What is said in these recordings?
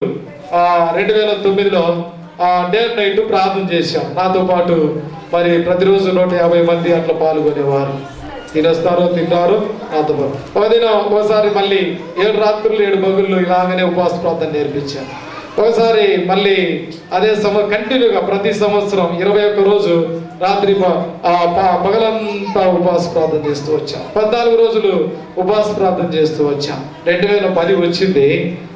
2009లో day and night ప్రార్థన చేశాం. నాతో పాటు మరి ప్రతిరోజు 150 మంది అట్లా పాల్గొనేవారు. తినేస్తారు, తింటారు. నాతో పాటు ఒకసారి మళ్ళీ 7 రాత్రులు 7 పగుళ్ళు ఇలాగనే ఉపవాస ప్రార్థన నేర్పించాను. ఒకసారి మళ్ళీ అదే కంటిన్యూగా ప్రతి సంవత్సరం 21 రోజు రాత్రి పగలంతా ఉపవాస ప్రార్థన చేస్తూ వచ్చాం. 14 రోజులు ఉపవాస ప్రార్థన చేస్తూ వచ్చాం. 2010 వచ్చింది.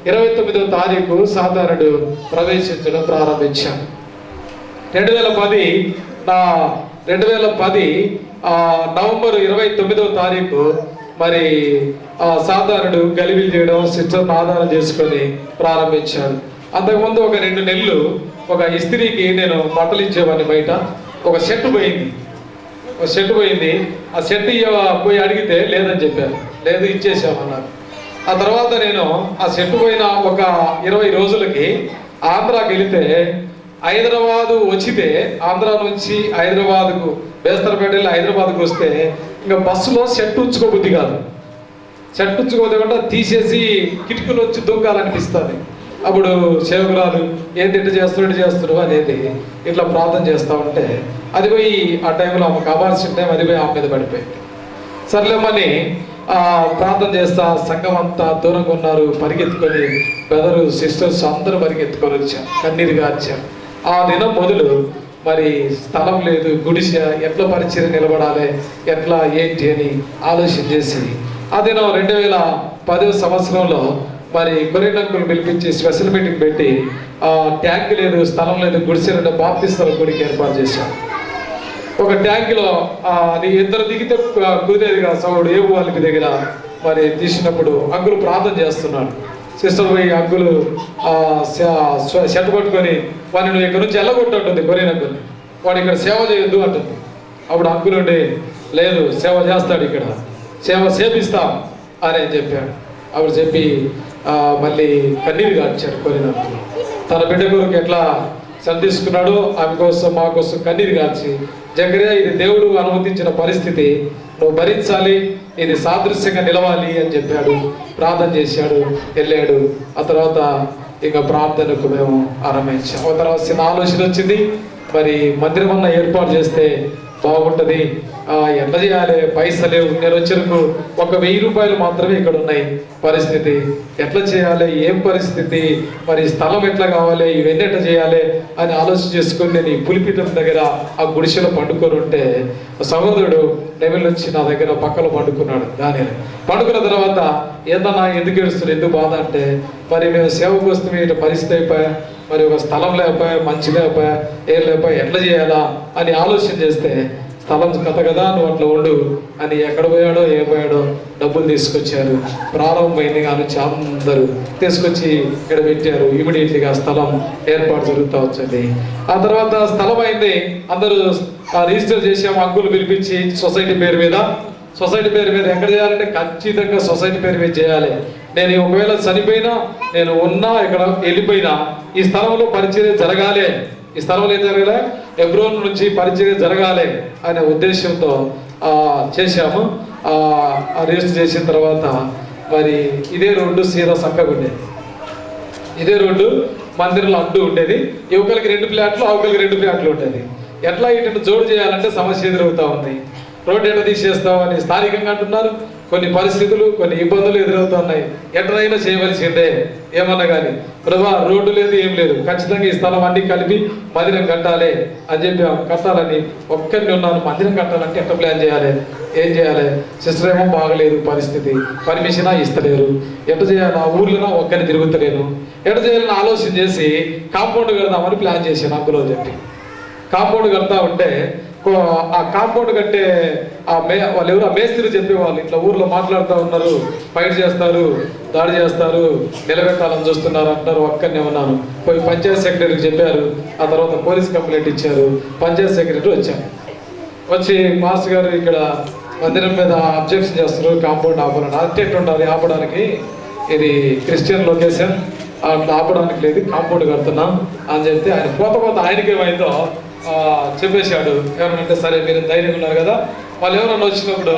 29వ తారీఖు సాధారణుడు ప్రవేశించడం ప్రారంభించాం. 2010 నవంబర్ 29వ తారీఖు మరి సాధారణుడు గలిబిలి చేయడం, సిస్టర్ను ఆధారం చేసుకొని ప్రారంభించాడు. అంతకుముందు ఒక 2 నెలలు ఒక ఇస్త్రీకి నేను బట్టలు ఇచ్చేవాడిని. బయట ఒక షర్ట్ పోయింది. ఆ షర్ట్ పోయి అడిగితే లేదని చెప్పారు. లేదు, ఇచ్చేసామన్నారు. ఆ తర్వాత నేను ఆ షర్ట్ పోయిన ఒక 20 రోజులకి ఆంధ్రాకి వెళితే, హైదరాబాదు వచ్చితే ఆంధ్ర నుంచి హైదరాబాద్కు బేస్తరపేట వెళ్ళి హైదరాబాద్కు వస్తే ఇంకా బస్సులో షర్ట్ ఉంచుకోబుద్ధి కాదు. షర్ట్ ఉంచుకోకుండా తీసేసి కిటికీలో వచ్చి దొంగాలనిపిస్తుంది. అప్పుడు సేవకురాలు ఏంటి ఇట్లా చేస్తున్నాడు అనేది ఇట్లా ప్రార్థన చేస్తూ ఉంటే అది పోయి ఆ టైంలో ఆమె కావాల్సిన టైం అది పోయి ఆమె మీద పడిపోయింది. సర్లేమని ప్రార్థన చేస్తా సంఘం అంతా దూరంగా ఉన్నారు. పరిగెత్తుకొని బ్రదరు సిస్టర్స్ అందరూ పరిగెత్తుకొని వచ్చారు, కన్నీరుగా వచ్చారు. ఆ దినం మొదలు మరి స్థలం లేదు, గుడిసె ఎట్లా పరిచయం నిలబడాలి, ఎట్లా ఏంటి అని ఆలోచన చేసి ఆ దినం 2010 సంవత్సరంలో మరి కొరియన్నంకులు పిలిపించి స్పెషల్ మీటింగ్ పెట్టి ట్యాంక్ లేదు, స్థలం లేదు, గుడిసె బాప్తిస్తాల గుడికి ఏర్పాటు చేశారు. ఒక ట్యాంకులో అది ఇద్దరు దిగితే కుదిరేదిగా సౌడు ఏవు వాళ్ళకి దగ్గర మరి తీసినప్పుడు అంకులు ప్రార్థన చేస్తున్నాడు. సిస్టర్ పోయి అంకులు షర్ట్ పట్టుకొని వాడిని నువ్వు ఇక్కడ నుంచి వెళ్ళగొట్టుంటుంది కొరియన్ అంకుల్ని, వాడు ఇక్కడ సేవ చేయొద్దు అంటుంది. అప్పుడు అంకులు ఉండి లేదు సేవ చేస్తాడు, ఇక్కడ సేవ సేపిస్తాం అని చెప్పాడు. అప్పుడు చెప్పి మళ్ళీ కన్నీరు గార్చాడు కొరియన్ అంకులు. తన బిడ్డ కొరకు ఎట్లా సంధిస్తున్నాడు, ఆమె కోసం మా కోసం కన్నీరు గార్చి, జకరియా ఇది దేవుడు అనుమతించిన పరిస్థితి, నువ్వు భరించాలి, ఇది సాదృశ్యంగా నిలవాలి అని చెప్పాడు. ప్రార్థన చేశాడు, వెళ్ళాడు. ఆ తర్వాత ఇంకా ప్రార్థనకు మేము ఆరంభించాం. ఆ తర్వాత చిన్న ఆలోచన వచ్చింది, మరి మందిరం అన్న ఏర్పాటు చేస్తే బాగుంటుంది, ఎట్లా చేయాలి, పైసలు లేవు. నేను వచ్చరకు ఒక 1000 రూపాయలు మాత్రమే ఇక్కడ ఉన్నాయి పరిస్థితి, ఎట్లా చేయాలి, ఏం పరిస్థితి, మరి స్థలం ఎట్లా కావాలి, ఇవన్నీ ఎట్లా చేయాలి అని ఆలోచన చేసుకుని నేను ఈ పులిపీఠం దగ్గర ఆ గుడిసెలో పండుకొని ఉంటే సహోదరుడు నెవెల్ వచ్చి నా దగ్గర పక్కలో పండుకున్నాడు. దాని పండుకున్న తర్వాత ఏందన్నా ఎందుకు ఏడుస్తున్నారు, ఎందుకు బాధ అంటే, మరి మేము సేవకు వస్తే ఇట్లా పరిస్థితి అయిపోయా, మరి ఒక స్థలం లేకపోయా, మంచి లేకపోయా, ఏం లేకపోయా, ఎట్లా చేయాలా అని ఆలోచన చేస్తే స్థలం కథ కదా, నువ్వు అట్లా ఉండు అని ఎక్కడ పోయాడో ఏ పోయాడో డబ్బులు తీసుకొచ్చారు. ప్రారంభమైంది కానీ అందరూ తీసుకొచ్చి ఇక్కడ పెట్టారు. ఇమీడియట్లీగా స్థలం ఏర్పాటు జరుగుతూ వచ్చింది. ఆ తర్వాత స్థలం అయింది, అందరూ రిజిస్టర్ చేసాము. అంకులు పిలిపించి సొసైటీ పేరు మీద ఎక్కడ చేయాలంటే ఖచ్చితంగా సొసైటీ పేరు మీద చేయాలి. నేను ఒకవేళ చనిపోయినా, నేను ఉన్నా, ఇక్కడ వెళ్ళిపోయినా ఈ స్థలంలో పరిచర్య జరగాలి, ఈ స్థలంలో ఏం జరగాలి, హెబ్రోన్ నుంచి పరిచర్య జరగాలి అనే ఉద్దేశంతో చేశాము. రిజిస్టర్ చేసిన తర్వాత మరి ఇదే రోడ్డు సీదా చక్కగా ఉండేది. ఇదే రోడ్డు మందిరంలో అడ్డు ఉండేది. యువకులకి 2 ఫ్లాట్లు, అవకలకి 2 ఫ్లాట్లు ఉండేది. ఎట్లా ఇటు జోడు చేయాలంటే సమస్య ఎదురవుతా ఉంది. రోడ్డు ఎట్లా తీసేస్తామని స్థానికంగా అంటున్నారు. కొన్ని పరిస్థితులు, కొన్ని ఇబ్బందులు ఎదురవుతున్నాయి. ఎట్లయినా చేయవలసిందే ఏమన్నా కానీ. ప్రభా రోడ్డు లేదు, ఏం లేదు, ఖచ్చితంగా ఈ స్థలం అన్ని కలిపి మందిరం కట్టాలి అని చెప్పి కట్టాలని ఒక్కరిని ఉన్నాను. మందిరం కట్టాలంటే ఎట్లా ప్లాన్ చేయాలి, ఏం చేయాలి, సిస్టర్ ఏమో బాగలేదు పరిస్థితి, పర్మిషనా ఇస్తలేరు, ఎట్లా చేయాలి, ఆ ఊర్లో ఒక్కరిని తిరుగుతలేను, ఎట్లా చేయాలని ఆలోచన చేసి కాంపౌండ్ కడదామని ప్లాన్ చేశాను. అంకులో చెప్పి కాంపౌండ్ కడతా ఉంటే ఆ కాంపౌండ్ కట్టే వాళ్ళు ఎవరు మేస్త్రి చెప్పేవాళ్ళు ఇట్లా ఊర్లో మాట్లాడుతూ ఉన్నారు, ఫైట్ చేస్తారు, దాడి చేస్తారు, నిలబెట్టాలని చూస్తున్నారు అంటారు. ఒక్కరినే ఉన్నాను. పోయి పంచాయత్ సెక్రటరీకి చెప్పారు. ఆ తర్వాత పోలీస్ కంప్లైంట్ ఇచ్చారు. పంచాయత్ సెక్రటరీ వచ్చి మాస్టర్ గారు ఇక్కడ మందిరం మీద అబ్జెక్షన్ చేస్తారు, కాంపౌండ్ ఆపాలని. అట్టెట్ ఉండాలి ఆపడానికి, ఇది క్రిస్టియన్ లొకేషన్, అట్లా ఆపడానికి లేదు, కాంపౌండ్ కడుతున్నాం అని చెప్తే ఆయన పోత ఆయనకేమైందో చెప్పేశాడు. ఎవరంటే సరే మీరు ధైర్యంగా ఉన్నారు కదా, వాళ్ళు ఎవరన్నా వచ్చినప్పుడు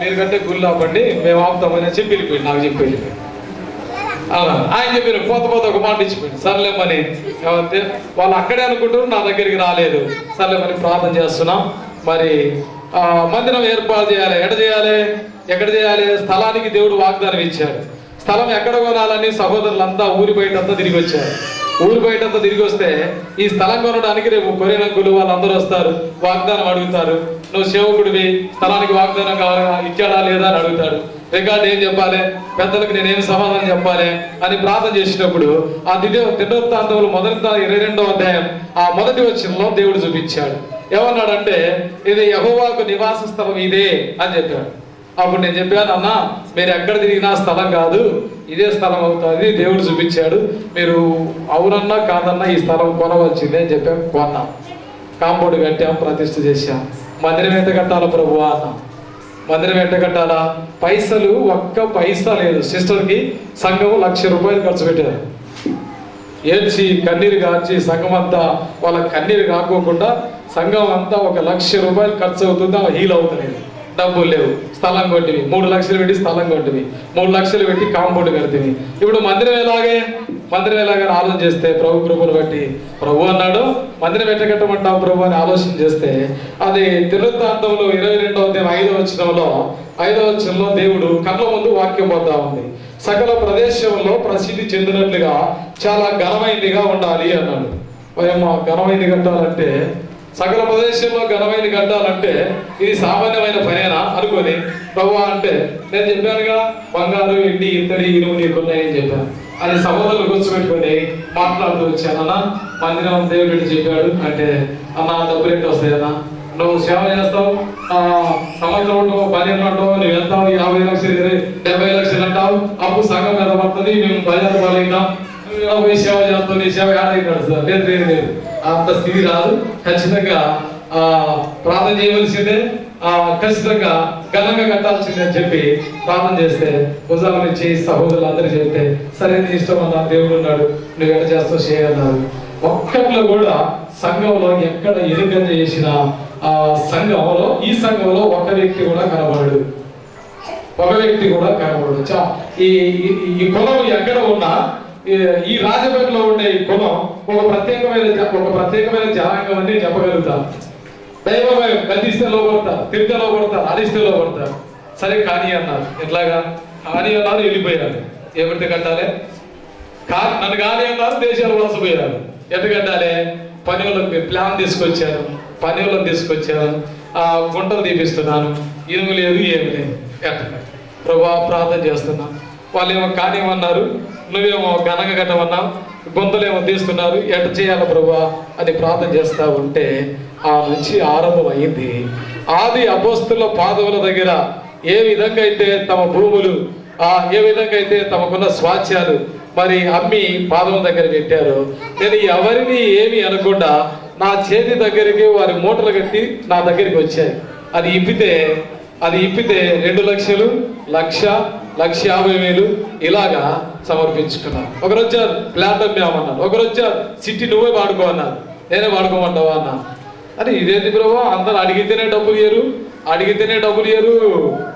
మీరు కంటే గుళ్ళు ఆపండి, మేము ఆపుతామని చెప్పి వెళ్ళిపోయింది. నాకు చెప్పి వెళ్ళిపోయింది. అవునా? ఆయన చెప్పారు, పోత ఒక మాట ఇచ్చిపోయింది. సర్లేమని వాళ్ళు అక్కడే అనుకుంటారు, నా దగ్గరికి రాలేదు. సర్లేమని ప్రార్థన చేస్తున్నాం. మరి మందిరం ఏర్పాటు చేయాలి. ఎక్కడ చేయాలి? స్థలానికి దేవుడు వాగ్దానం ఇచ్చాడు. స్థలం ఎక్కడ కొనాలని సహోదరులంతా ఊరి బయటంతా తిరిగి వచ్చారు. ఊరి బయటంతా తిరిగి వస్తే ఈ స్థలం కొనడానికి రేపు కొరేనంకులు వాళ్ళందరూ వస్తారు, వాగ్దానం అడుగుతారు. నువ్వు సేవకుడివి, స్థలానికి వాగ్దానం కావాలా, ఇచ్చాడా లేదా అని అడుగుతాడు. రికార్డు ఏం చెప్పాలి, పెద్దలకు నేనేం సమాధానం చెప్పాలి అని ప్రార్థన చేసినప్పుడు ఆ దినవృత్తాంతములు 22వ అధ్యాయం ఆ మొదటి వచనంలో దేవుడు చూపించాడు. ఏమన్నాడంటే, ఇది యెహోవాకు నివాస స్థలం ఇదే అని చెప్పాడు. అప్పుడు నేను చెప్పాను, అన్న మీరు ఎక్కడ తిరిగినా స్థలం కాదు, ఇదే స్థలం అవుతుంది. దేవుడు చూపించాడు, మీరు అవునన్నా కాదన్నా ఈ స్థలం కొనవలసిందే అని చెప్పాం. కొన్నాం, కాంపౌండ్ కట్టాం, ప్రతిష్ఠ చేశాం. మందిరం ఎంత కట్టాలా ప్రభు అన్నాం. మందిరం ఎంత కట్టాలా? పైసలు ఒక్క పైసా లేదు. సిస్టర్కి సంఘం ₹1,00,000 ఖర్చు పెట్టారు. ఏడ్చి కన్నీరు కాచి సంఘం అంతా వాళ్ళ కన్నీరు కాకోకుండా సంఘం అంతా ₹1,00,000 ఖర్చు అవుతుంది. హీల్ అవుతలేదు, డబ్బులు లేవు. స్థలం కొట్టివి, 3 లక్షలు పెట్టి స్థలం కొట్టివి, 3 లక్షలు పెట్టి కాంపౌండ్ కడితివి. ఇప్పుడు మందిరం ఎలాగని ఆలోచన చేస్తే ప్రభు కృపను బట్టి ప్రభు అన్నాడు, మందిరం ఎట్లా కట్టమంటావు ప్రభు అని ఆలోచన చేస్తే అది దినవృత్తాంతంలో 22వ అధ్యాయం 5వ వచనంలో దేవుడు కళ్ళ ముందు వాక్యం పోతా ఉంది. సకల ప్రదేశంలో ప్రసిద్ధి చెందినట్లుగా చాలా ఘనమైనదిగా ఉండాలి అన్నాడు. ఘనమైనది కట్టాలంటే, సకల ప్రదేశంలో ఘనమైన కట్టాలంటే ఇది సామాన్యమైన పనేనా అనుకొని ప్రభువా అంటే, నేను చెప్పానుగా బంగారు వెండి ఇత్తడి ఇనుము నీకున్నాయని చెప్పాను. అది సహోదరులు కూర్చోబెట్టుకొని మాట్లాడుతూ వచ్చాను. అన్న మందిరం దేవుడు చెప్పాడు అంటే, అన్న డబ్బులు ఏంటి వస్తాయన్నా, నువ్వు సేవ చేస్తావు, సంవత్సరం ఉంటావు, 12 అంటావు, నువ్వు వెళ్తావు, 50 లక్షలు 70 లక్షలు అంటావు, అప్పు సంఘం మీద పడుతుంది, మేము బజారు పాలైతాం, పోయి సేవ చేస్తావు, నీ సేవ ఏడైనాడు సార్. లేదు, అంత స్థితి రాదు. ఖచ్చితంగా ప్రార్థన చేయవలసిందే, ఖచ్చితంగా ఘనంగా కట్టాల్సిందే అని చెప్పి ప్రార్థన చేస్తే భుజాల నుంచి సహోదరులు అందరూ చెప్తే, సరే నీ ఇష్టం అన్నా, దేవుడు ఉన్నాడు, నువ్వు ఎక్కడ చేస్తావు చేయన్నారు. ఒక్కట్లో కూడా సంఘంలో ఎక్కడ ఎరుగంజ చేసిన ఈ సంఘంలో ఒక వ్యక్తి కూడా కనబడడు. ఈ కులం ఎక్కడ ఉన్నా, ఈ రాజపేటలో ఉండే ఈ కులం ఒక ప్రత్యేకమైన జనాంగం అని చెప్పగలుగుతారు. దైవభయం గతిస్తే లోపడతారు, తిరిగితే లోపడతారు, అరిస్తే లోపడతారు. సరే కానీ అన్నారు. ఎట్లాగా కానీ అన్నారు, వెళ్ళిపోయారు. ఏమిటి కట్టాలి? నన్ను కానీ అన్నారు, దేశాలు వలసపోయారు. ఎట్లా కట్టాలి? పని వాళ్ళకి ప్లాన్ తీసుకొచ్చాను, గుంటలు తీపిస్తున్నాను, ఇనుము లేదు ఏమి లేదు. ఎట్లా ప్రభా ప్రార్థన చేస్తున్నాను. వాళ్ళు ఏమో కానివ్వన్నారు, నువ్వేమో ఘనంగా కట్టమన్నావు, గొంతులేమో తీస్తున్నారు, ఎట్ట చేయాలి ప్రభా అని ప్రార్థన చేస్తూ ఉంటే ఆ నుంచి ఆరంభం అయింది. ఆది అపోస్తుల పాదముల దగ్గర ఏ విధంగా అయితే తమ భూములు, ఏ విధంగా అయితే తమకున్న స్వాస్థ్యాలు మరి అమ్మి పాదం దగ్గర పెట్టారు, నేను ఎవరిని ఏమి అనకుండా నా చేతి దగ్గరికి వారి మూటలు కట్టి నా దగ్గరికి వచ్చాయి. అది ఇప్పితే 2 లక్షలు, 1,50,000 ఇలాగా సమర్పించుకున్నాను. ఒకరు వచ్చారు ప్లాట్ అమ్మామన్నారు, ఒకరు వచ్చారు సిటీ నువ్వే వాడుకో అన్నారు, నేనే వాడుకోమంటావా అన్నా. అని ఇదేంటి ప్రభు, అందరు అడిగితేనే డబ్బులు ఇయ్యరు,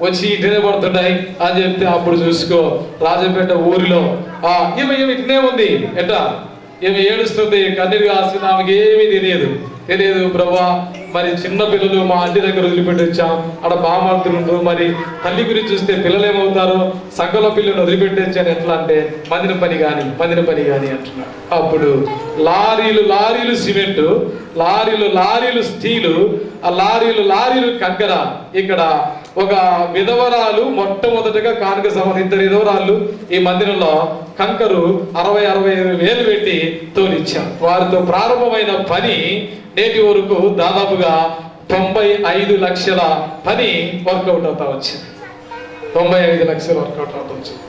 వచ్చి ఇటనే పడుతున్నాయి అని చెప్తే అప్పుడు చూసుకో రాజపేట ఊరిలో ఈమె ఇట్నే ఉంది, ఏమి ఏడుస్తుంది, కన్నీరు కాస్తుంది, ఆమెకి ఏమీ తెలియదు ప్రభా. మరి చిన్న పిల్లలు మా ఇంటి దగ్గర వదిలిపెట్టి వచ్చాం, అక్కడ బామార్తులు, మరి తల్లి గురించి చూస్తే పిల్లలు ఏమవుతారో, సంఘంలో పిల్లలు వదిలిపెట్టి వచ్చాను. ఎట్లా అంటే మందిరం పని కానీ అంటున్నాడు. అప్పుడు లారీలు సిమెంటు, లారీలు స్టీలు, లారీలు కంకర. ఇక్కడ ఒక విధవరాలు మొట్టమొదటిగా కానుక ఇద్దరు విధవరాళ్ళు ఈ మందిరంలో కంకరు 60,000 పెట్టి తోలిచ్చాం. వారితో ప్రారంభమైన పని నేటి వరకు దాదాపుగా 95 లక్షల పని వర్కౌట్ అవుతా వచ్చింది. 95 లక్షలు వర్కౌట్ అవుతా వచ్చింది.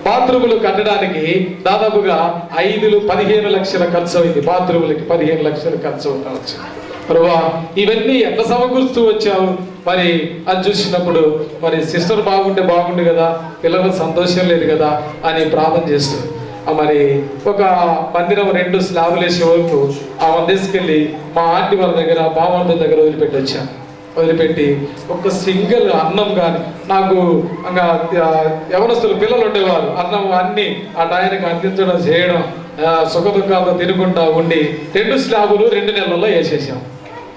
బాత్రూములు కట్టడానికి దాదాపుగా 15 లక్షల ఖర్చు అయింది. బాత్రూములకి 15 లక్షలు ఖర్చు అవుతా వచ్చింది. ప్రభా ఇవన్నీ ఎట్లా సమకూరుస్తూ వచ్చావు మరి అని చూసినప్పుడు, మరి సిస్టర్ బాగుండు కదా, పిల్లలకు సంతోషం లేదు కదా అని ప్రార్థన చేస్తూ మరి ఒక మందిరం 2 స్లాబులు వేసే వరకు తీసుకెళ్ళి మా ఆంటీ వాళ్ళ దగ్గర బామర్ద దగ్గర వదిలిపెట్టి వచ్చాను. వదిలిపెట్టి ఒక సింగిల్ అన్నం కానీ నాకు ఇంకా యవనస్తులు పిల్లలు ఉండేవారు, అన్నం అన్ని ఆ టైంకి అందించడం చేయడం, సుఖ దుఃఖాలతో తినుకుంటా ఉండి 2 స్లాబులు 2 నెలల్లో వేసేసాం.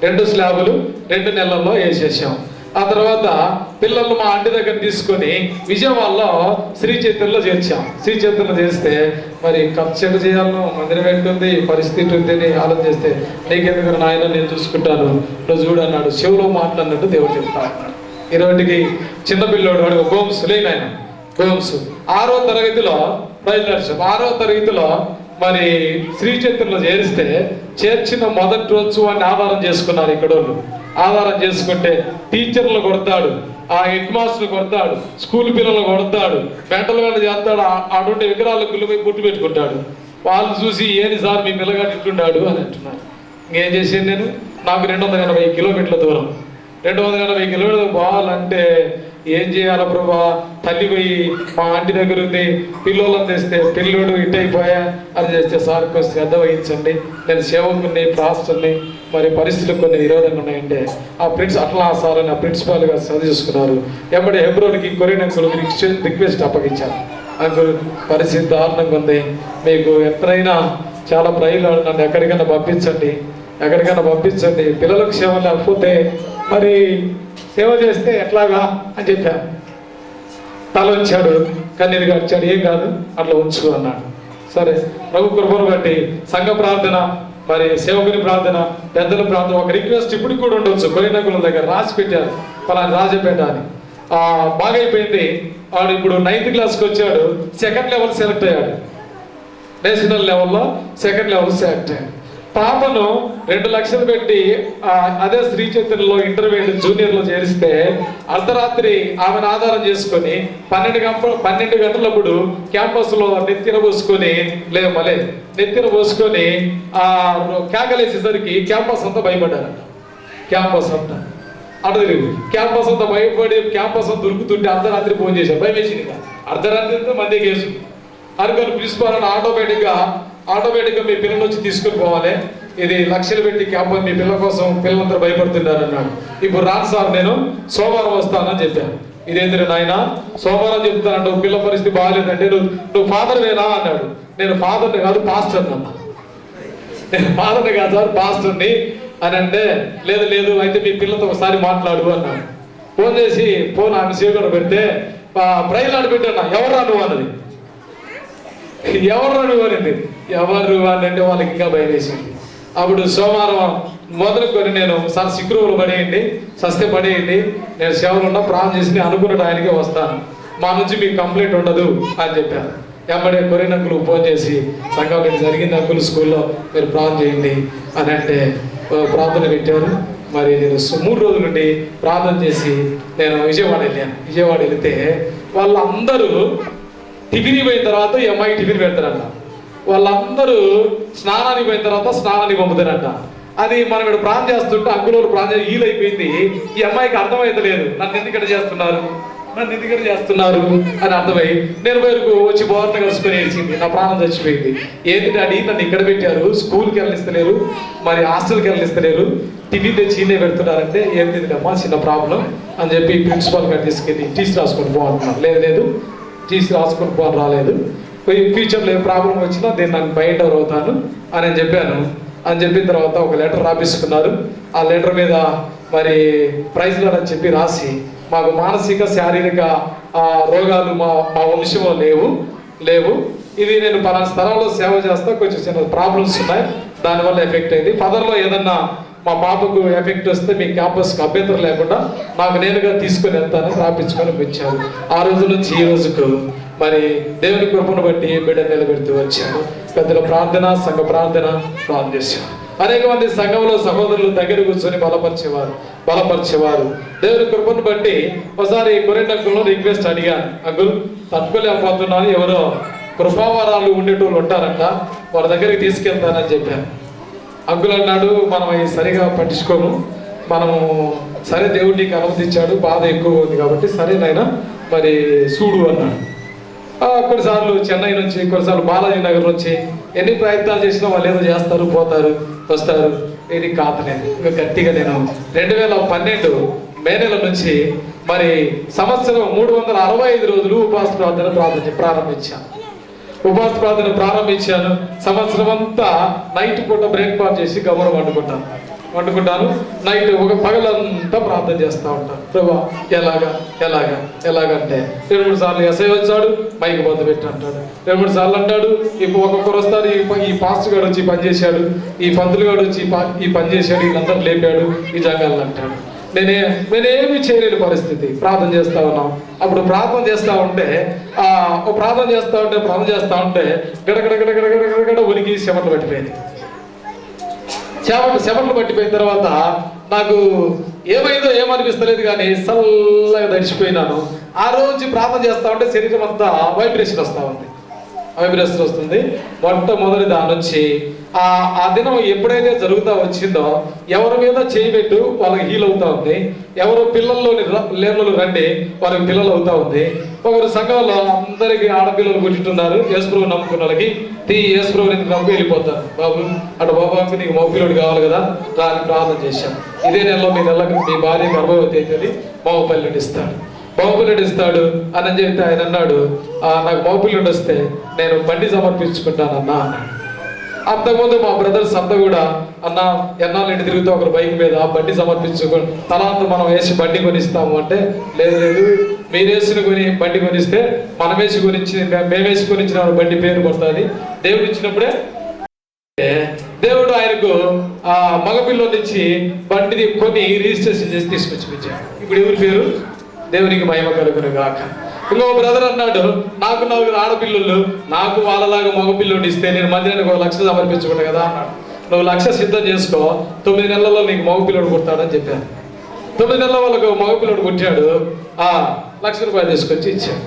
2 స్లాబులు 2 నెలల్లో వేసేసాం. ఆ తర్వాత పిల్లలు మా ఇంటి దగ్గర తీసుకొని విజయవాడలో శ్రీ చైతన్యలో చేర్చాం. శ్రీ చైతన్యలో చేస్తే మరి ఖర్చు ఎక్కడ చేయాలను, మందిరం ఏంటుంది, పరిస్థితి ఉంది అని ఆలోచిస్తే, నీకెందుకు నాయన నేను చూసుకుంటాను, నువ్వు చూడు అన్నాడు. చెవులో మాట్లాడినట్టు దేవుడు చెప్తా అన్నాడు. ఈరోజుకి చిన్నపిల్లోడు వాడు గోమ్స్ లేని ఆయన గోమ్స్ 6వ తరగతిలో బయలుదేరాం. 6వ తరగతిలో మరి శ్రీ చైతన్యలో చేర్చిన మొదటి రోజు వాడిని ఆధారం చేసుకున్నారు ఇక్కడ వాళ్ళు. ఆధారం చేసుకుంటే టీచర్లు కొడతాడు, ఆ హెడ్ మాస్టర్ కొడతాడు, స్కూల్ పిల్లలు కొడతాడు, మెంటల్ చేస్తాడు, అటువంటి విగ్రహాలకు గుళ్ళపై పుట్టు పెట్టుకుంటాడు. వాళ్ళు చూసి ఏది సార్ మీ పిల్లగాడు ఇట్లున్నాడు అని అంటున్నారు. ఇంకేం చేసాను నేను, నాకు 280 కిలోమీటర్ల దూరం, 280 కిలోమీటర్లు పోవాలంటే ఏం చేయాలి ప్రభా, తల్లి పోయి మా ఆంటీ దగ్గర ఉంది, పిల్లోళ్ళని తెస్తే పిల్లోడు ఇట్ అయిపోయా అని చేస్తే, సార్ కొంచెం శ్రద్ధ వహించండి, నేను సేవకుని పాస్టర్ని, మరి పరిస్థితులు కొన్ని విరోధంగా ఉన్నాయంటే ఆ అట్లా సార్ అని ఆ ప్రిన్సిపాల్ గారు చదివి చూసుకున్నారు. ఎమ్మడి హెబ్రోన్కి కొరియన్ అంకుల్ రిక్వెస్ట్ అప్పగించారు. అంకుల్ పరిస్థితి దారుణంగా ఉంది, మీకు ఎక్కడైనా చాలా ప్రైలు నన్ను ఎక్కడికైనా పంపించండి, పిల్లలకు సేవ లేకపోతే మరి సేవ చేస్తే ఎట్లాగా అని చెప్పాను. తల వచ్చాడు, కన్నీరు గడిచాడు, ఏం కాదు అట్లా ఉంచు అన్నాడు. సరే, ప్రభు కృపను బట్టి సంఘ ప్రార్థన, మరి సేవకుని ప్రార్థన, పెద్దల ప్రార్థన, ఒక రిక్వెస్ట్ ఇప్పటికి కూడా ఉండొచ్చు. కొరినకుల దగ్గర రాసి పెట్టారు, పలానా రాజపేట అని. బాగైపోయింది. వాడు ఇప్పుడు 9th క్లాస్కి వచ్చాడు, 2nd లెవెల్ సెలెక్ట్ అయ్యాడు, నేషనల్ లెవెల్లో 2nd లెవెల్ సెలెక్ట్ అయ్యాడు. పాపను 2 లక్షలు పెట్టి అదే శ్రీ చైతన్యలో ఇంటర్మీడియట్ జూనియర్లో చేరిస్తే అర్ధరాత్రి ఆమెను ఆధారం చేసుకొని 12 గంటలప్పుడు క్యాంపస్లో నెత్తిన పోసుకొని కేకలేసేసరికి క్యాంపస్ అంతా భయపడ్డారంట. క్యాంపస్ అంతా భయపడి క్యాంపస్ అంతా దొరుకుతుంటే అర్ధరాత్రి ఫోన్ చేశారు. భయం వేసింది. అర్ధరాత్రి మంది కేసు అనుకొని ప్రిన్సిపాల్ ఆటోమేటిక్గా మీ పిల్లలు వచ్చి తీసుకుని పోవాలి, ఇది లక్షలు పెట్టి క్యాంపస్ మీ పిల్లల కోసం పిల్లలందరూ భయపడుతున్నారు అన్నాడు. ఇప్పుడు రాను సార్, నేను సోమవారం వస్తానని చెప్పాను. ఇదేంటి నాయన సోమవారం చెప్తానంటే పిల్లల పరిస్థితి బాగాలేదంటే నువ్వు ఫాదర్వేనా అన్నాడు. నేను ఫాదర్ని కాదు పాస్టర్ని అన్నా. నేను ఫాదర్ని కాదు సార్ పాస్టర్ని అని అంటే, లేదు అయితే మీ పిల్లలతో ఒకసారి మాట్లాడు అన్నాడు. ఫోన్ చేసి ఆమె సేవకుడు పెడితే ప్రైజ్ ఆడి పెట్టాను. ఎవరు నువ్వు అన్నది, ఎవరు అని అంటే వాళ్ళకి ఇంకా భయం వేసింది. అప్పుడు సోమవారం మొదలుకొని నేను సార్ శుక్రవారం పడేయండి, సస్తే పడేయండి, నేను సేవలు ఉన్నా ప్రాణం చేసి అనుకున్న ఆయనకే వస్తాను, మా నుంచి మీకు కంప్లైంట్ ఉండదు అని చెప్పాను. ఎమ్మడే కొరియన్ అంకుల్ ఫోన్ చేసి సంఘం జరిగింది అంకుల్, స్కూల్లో మీరు ప్రార్థన చేయండి అని అంటే ప్రార్థన పెట్టారు. మరి నేను 3 రోజుల నుండి ప్రార్థన చేసి నేను విజయవాడ వెళితే వాళ్ళందరూ టిఫిన్ పోయిన తర్వాత ఈ అమ్మాయికి టిఫిన్ పెడతారంట. వాళ్ళందరూ స్నానానికి పోయిన తర్వాత స్నానానికి పంపుతారంట. అది మనం ఇక్కడ ప్రార్థన చేస్తుంటే అంకులోరు ప్రార్థన ఈలైపోయింది. ఈ అమ్మాయికి అర్థమైతలేదు, నన్ను ఎందుకు చేస్తున్నారు అని అర్థమై నేను వరకు వచ్చి బోర్న కలుసుకొని వేసింది. నా ప్రాణం చచ్చిపోయింది. ఏంటి డాడీ నన్ను ఇక్కడ పెట్టారు, స్కూల్కి వెళ్ళిస్తలేరు, మరి హాస్టల్కి వెళ్ళిస్తలేరు, టిఫిన్ తెచ్చి ఈయనే పెడుతున్నారంటే ఏంటిదమ్మా చిన్న ప్రాబ్లం అని చెప్పి ప్రిన్సిపాల్ గారు తీసుకెళ్ళి టీసీ రాసుకొని పోమంటున్నారు. లేదు టీసీ రాసుకొని పోని రాలేదు, ఫ్యూచర్లో ఏ ప్రాబ్లం వచ్చినా దీన్ని నాకు బయట అవుతాను అని చెప్పాను. అని చెప్పిన తర్వాత ఒక లెటర్ రాపిస్తున్నారు. ఆ లెటర్ మీద మరి ప్రైజ్ అని చెప్పి రాసి, మాకు మానసిక శారీరక రోగాలు మా వంశంలో లేవు, ఇది నేను పలానా స్థలంలో సేవ చేస్తా, కొంచెం చిన్న ప్రాబ్లమ్స్ ఉన్నాయి, దానివల్ల ఎఫెక్ట్ అయింది. ఫర్దర్లో ఏదన్నా మా పాపకు ఎఫెక్ట్ వస్తే మీ క్యాంపస్కి అభ్యంతరం లేకుండా నాకు నేనుగా తీసుకొని వెళ్తానని రాపించుకొని వచ్చాను. ఆ రోజు నుంచి ఈ రోజుకు మరి దేవుని కృపను బట్టి బిడ్డ నిలబెడుతూ వచ్చాను. పెద్దల ప్రార్థన, సంఘ ప్రార్థన చేశాను. అనేక మంది సంఘంలో సహోదరులు దగ్గర కూర్చొని బలపరిచేవారు. దేవుని కృపను బట్టి ఒకసారి కొరియన్ అంకుల్లో రిక్వెస్ట్ అడిగాను, అంకుల్ తట్టుకోలేకపోతున్నాను, ఎవరో కృపావరాలు ఉండేటోళ్ళు ఉంటారంట, వారి దగ్గరికి తీసుకెళ్తానని చెప్పాను. అంకుల్ అన్నాడు, మనం అవి సరిగా పట్టించుకోము, మనము సరే దేవుడు నీకు అనుమతించాడు, బాధ ఎక్కువ ఉంది కాబట్టి సరే నాయనా మరి చూడు అన్నాడు. కొన్నిసార్లు చెన్నై నుంచి, కొన్నిసార్లు బాలాజీ నగర్ నుంచి ఎన్ని ప్రయత్నాలు చేసినా వాళ్ళు ఏదో చేస్తారు, పోతారు, వస్తారు. ఇది కాతలేదు. ఇంకా గట్టిగా నేను 2012 మే నెల నుంచి మరి సంవత్సరం 365 రోజులు ఉపవాస ప్రారంభించాను. ఉపవాస ప్రార్థన ప్రారంభించాను. సంవత్సరం అంతా నైట్ పూట బ్రేక్ఫాస్ట్ చేసి గమనం వండుకుంటాను. నైట్ ఒక పగలంతా ప్రార్థన చేస్తూ ఉంటాను. ప్రభా ఎలాగంటే 2-3 సార్లు ఎస్ఐ వచ్చాడు, మైక్ బంద్ పెట్టి అంటాడు. 2-3 సార్లు అంటాడు. ఇప్పుడు ఒక్కొక్కరు వస్తారు, ఈ పాస్టర్ గారు వచ్చి పని చేశాడు, ఈ పంతులు గారు వచ్చి ఈ పని చేశాడు, వీళ్ళందరూ లేపాడు, ఈ జంగాలను అంటాడు. నేనేమి చేయలేని పరిస్థితి. ప్రార్థన చేస్తా ఉన్నాం. అప్పుడు ప్రార్థన చేస్తా ఉంటే గడగడ ఉనికి చెమటలు పట్టిపోయింది. చెమటలు పట్టిపోయిన తర్వాత నాకు ఏమైందో ఏమనిపిస్తలేదు, కానీ చల్లగా తడిచిపోయినాను. ఆ రోజు ప్రార్థన చేస్తా ఉంటే శరీరం అంతా వైబ్రేషన్ వస్తుంది. మొట్టమొదటి దాని నుంచి ఆ దినం ఎప్పుడైతే జరుగుతూ వచ్చిందో ఎవరి మీద చేయబెట్టు వాళ్ళకి హీల్ అవుతా ఉంది. ఎవరు పిల్లల్లోని లేనులు రండి వాళ్ళకి పిల్లలు అవుతా ఉంది. ఒకరు సంఘంలో అందరికి ఆడపిల్లలు పుట్టిస్తున్నారు. యేసుప్రభు నమ్ముకున్న వాళ్ళకి యేసుప్రభు ఎందుకు నమ్ముకు వెళ్ళిపోతారు. బాబు బాబాకి నీకు మగపిల్లడు కావాలి కదా, రాని ప్రార్థన చేశాం. ఇదే నెలలో మీ భార్య గర్భవతి అవుతుంది, మగపిల్లడు ఇస్తాడు అని చెప్తే ఆయన అన్నాడు, నాకు మగపిల్లడు వస్తే నేను బండి సమర్పించుకుంటానన్నా అన్నాడు. అంతకుముందు మా బ్రదర్స్ అంతా కూడా అన్న ఎన్నాళ్ళు ఇంటి తిరుగుతూ ఒకరు బైక్ మీద బండి సమర్పించుకొని తలాంత మనం వేసి బండి కొనిస్తాము అంటే, లేదు మీరు వేసిన బండి కొనిస్తే మేము వేసి కొనిచ్చిన బండి పేరు కొడుతుంది. దేవుడు ఇచ్చినప్పుడే దేవుడు ఆయనకు ఆ మగపిల్ల నుంచి బండిని కొని రిజిస్ట్రేషన్ చేసి తీసుకొచ్చి ఇప్పుడు ఎవరి పేరు? దేవునికి మహిమ కలుగును గాక. ఇంకో బ్రదర్ అన్నాడు, నాకు 4 ఆడపిల్లలు, నాకు వాళ్ళలాగా మగపిల్లుడు ఇస్తే నేను మందిరానికి 1 లక్ష సమర్పించుకుంటా కదా అన్నాడు. నువ్వు 1 లక్ష సిద్ధం చేసుకో, 9 నెలల్లో నీకు మగపిల్లుడు పుడతాడని చెప్పాను. 9 నెలల వాళ్ళకు మగపిల్లుడు పుట్టాడు. 1 లక్ష రూపాయలు తీసుకొచ్చి ఇచ్చాడు.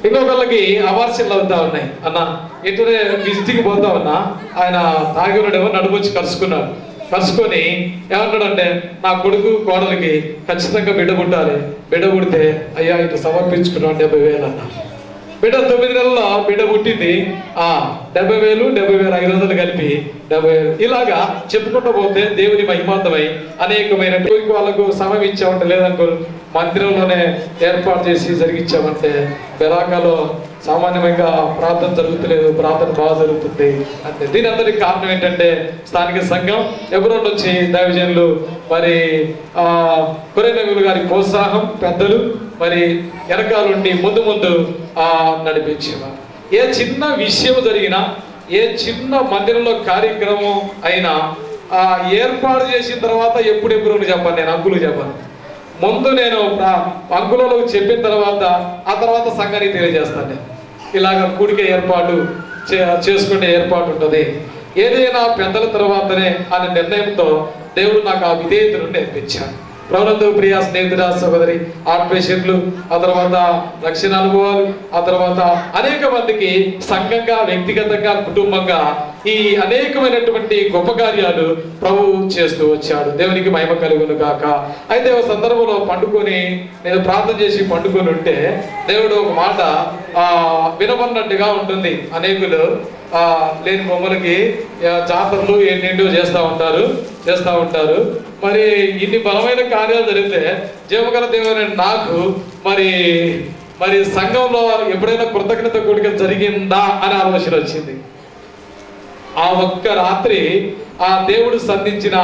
ఇంకొకళ్ళకి అవార్షన్లు అవుతా ఉన్నాయి. అన్న ఇటునే విజిటింగ్ పోతా ఉన్నా, ఆయన తాగి ఉన్నాడేమో నడుమొచ్చి కలుసుకొని ఏమంటాడంటే, నా కొడుకు కోడలికి ఖచ్చితంగా బిడ్డ పుట్టాలి, బిడ్డ పుడితే అయ్యా ఇటు సమర్పించుకున్నాను 70,000 అన్న. బిడ్డ 9 నెలల్లో బిడ్డ పుట్టింది. 70,000 70,500 కలిపి 70,000 ఇలాగా చెప్పుకుంటూ పోతే దేవుని మహిమార్థమై అనేకమైన వాళ్ళకు సమయం ఇచ్చామంటే, లేదనుకో మందిరంలోనే ఏర్పాటు చేసి జరిగించామంటే బెరాకాలో సామాన్యంగా ప్రార్థన జరుగుతలేదు, ప్రార్థన బాగా జరుగుతుంది అంటే. దీని అందరికి కారణం ఏంటంటే స్థానిక సంఘం ఎవరో నుంచి దైవజనులు మరి కొరేనగులు గారి ప్రోత్సాహం, పెద్దలు మరి వెనకాలండి ముందు నడిపించేవారు. ఏ చిన్న విషయం జరిగినా, ఏ చిన్న మందిరంలో కార్యక్రమం అయినా ఏర్పాటు చేసిన తర్వాత ఎప్పుడెప్పుడు చెప్పాను, నేను అంకులు చెప్పాను. ముందు నేను అంకులకు చెప్పిన తర్వాత ఆ తర్వాత సంఘానికి తెలియజేస్తాను. నేను ఇలాగ కూడిక ఏర్పాటు చేసుకునే ఏర్పాటు ఉంటుంది. ఏదైనా పెద్దల తర్వాతనే అనే నిర్ణయంతో దేవుడు నాకు ఆ విధేయతను నేర్పించాడు. ప్రభునందు ప్రియ స్నేహితుడా సహోదరి, ఆత్మీయులు, ఆ తర్వాత రక్షణ అనుభవాలు, ఆ తర్వాత అనేక మందికి సంఘంగా, వ్యక్తిగతంగా, కుటుంబంగా ఈ అనేకమైనటువంటి గొప్ప కార్యాలు ప్రభు చేస్తూ వచ్చాడు. దేవునికి మహిమ కలుగును గాక. అయితే ఒక సందర్భంలో నేను ప్రార్థన చేసి పండుకొని ఉంటే దేవుడు ఒక మాట వినమన్నట్టుగా ఉంటుంది. అనేకులు లేని బొమ్మలకి జాతరలు ఏంటేంటో చేస్తూ ఉంటారు. మరి ఇన్ని బలమైన కార్యాలు జరిగితే జీవగల దేవుని నాకు మరి సంఘంలో ఎప్పుడైనా కృతజ్ఞత కూడిక జరిగిందా అని ఆలోచన వచ్చింది. ఆ ఒక్క రాత్రి ఆ దేవుడు సంధించిన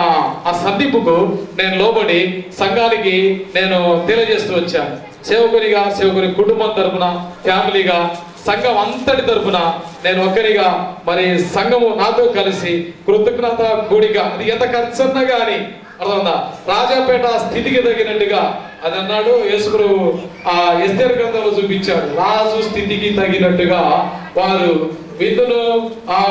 ఆ సంధింపుకు నేను లోబడి సంఘానికి నేను తెలియజేస్తూ వచ్చాను. సేవకుని కుటుంబం తరపున, ఫ్యామిలీగా, సంఘం అంతటి తరపున నేను ఒక్కరిగా మరి సంఘము నాతో కలిసి కృతజ్ఞత కూడిక, అది ఎంత ఖర్చు అన్నా కానీ అర్థమవుతుందా, రాజాపేట స్థితికి తగినట్టుగా అది అన్నాడు యేసుప్రభు. ఆ ఎస్తేరు గ్రంథంలో చూపించాడు, రాజు స్థితికి తగినట్టుగా వారు విందును